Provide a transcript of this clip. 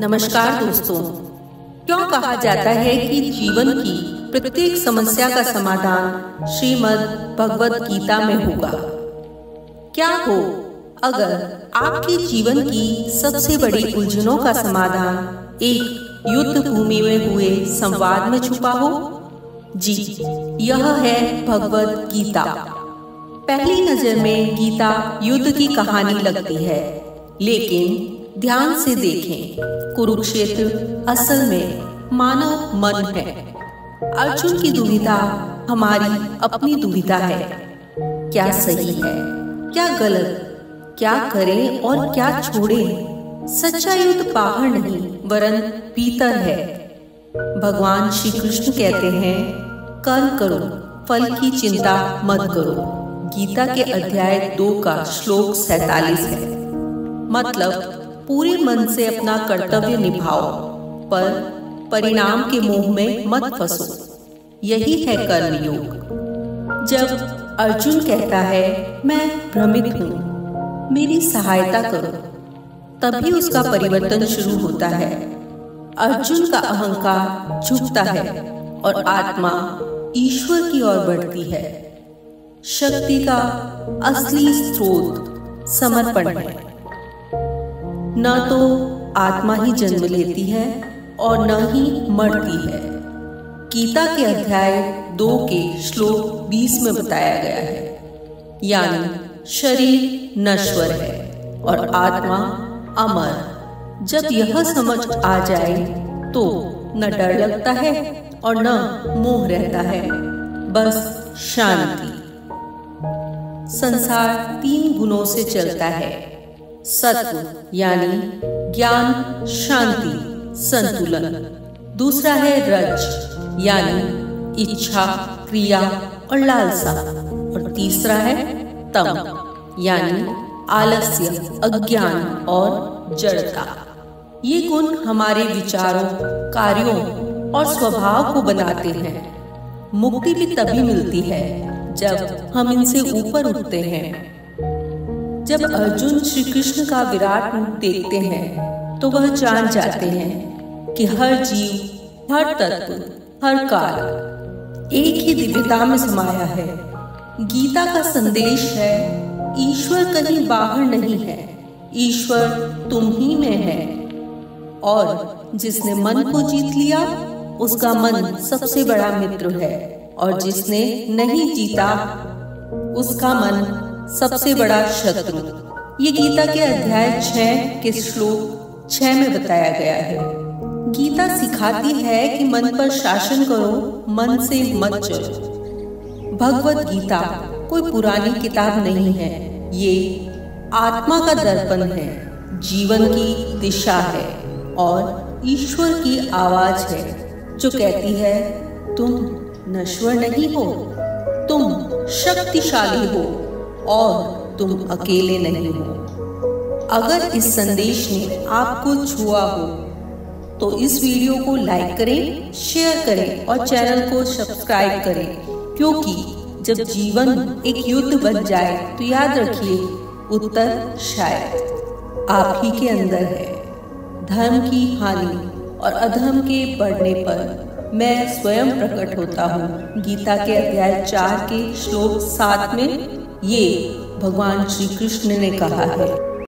नमस्कार दोस्तों। क्यों कहा जाता है कि जीवन की प्रत्येक समस्या का समाधान श्रीमद् भगवत गीता में होगा? क्या हो अगर आपके जीवन की सबसे बड़ी उलझनों का समाधान एक युद्ध भूमि में हुए संवाद में छुपा हो? जी, यह है भगवत गीता। पहली नजर में गीता युद्ध की कहानी लगती है, लेकिन ध्यान से देखें, कुरुक्षेत्र असल में मानव मन है। अर्जुन की दुविधा हमारी अपनी दुविधा है। क्या सही है, क्या गलत, क्या करें और क्या छोड़ें? सच्चा युद्ध बाहर नहीं वरन भीतर है। भगवान श्री कृष्ण कहते हैं, कर्म करो, फल की चिंता मत करो। गीता के अध्याय 2 का श्लोक 47 है। मतलब पूरे मन से अपना कर्तव्य निभाओ, पर परिणाम के मोह में मत फंसो। यही है कर्म योग। जब अर्जुन कहता है, मैं भ्रमित हूँ, मेरी सहायता करो, तभी उसका परिवर्तन शुरू होता है। अर्जुन का अहंकार झुकता है और आत्मा ईश्वर की ओर बढ़ती है। शक्ति का असली स्रोत समर्पण है। न तो आत्मा ही जन्म लेती है और न ही मरती है। गीता के अध्याय 2 के श्लोक 20 में बताया गया है, यानी शरीर नश्वर है और आत्मा अमर। जब यह समझ आ जाए तो न डर लगता है और न मोह रहता है, बस शांति। संसार 3 गुणों से चलता है। सत्व यानी ज्ञान, शांति, संतुलन। दूसरा है रज यानी इच्छा, क्रिया और लालसा। और तीसरा है तम यानी आलस्य, अज्ञान और जड़ता। ये गुण हमारे विचारों, कार्यों और स्वभाव को बनाते हैं। मुक्ति भी तभी मिलती है जब हम इनसे ऊपर उठते हैं। जब अर्जुन श्री कृष्ण का विराट रूप देखते हैं तो वह जान जाते हैं कि हर जीव, हर तत्व, हर काल एक ही दिव्यता में समाया है। गीता का संदेश है, ईश्वर कहीं बाहर नहीं है, ईश्वर तुम ही में है। और जिसने मन को जीत लिया उसका मन सबसे बड़ा मित्र है, और जिसने नहीं जीता उसका मन सबसे बड़ा शत्रु। ये गीता के अध्याय 6 के श्लोक 6 में बताया गया है। गीता सिखाती है कि मन पर शासन करो, मन से मत चलो। भगवत गीता कोई पुरानी किताब नहीं है, ये आत्मा का दर्पण है, जीवन की दिशा है और ईश्वर की आवाज है जो कहती है, तुम नश्वर नहीं हो, तुम शक्तिशाली हो और तुम अकेले नहीं हो। अगर इस संदेश ने आपको छुआ हो तो इस वीडियो को लाइक करें, शेयर करें और चैनल को सब्सक्राइब करें, क्योंकि जब जीवन एक युद्ध बन जाए तो याद रखिए, उत्तर शायद आप ही के अंदर है। धर्म की हानि और अधर्म के बढ़ने पर मैं स्वयं प्रकट होता हूँ। गीता के अध्याय 4 के श्लोक 7 में ये भगवान श्री कृष्ण ने कहा है।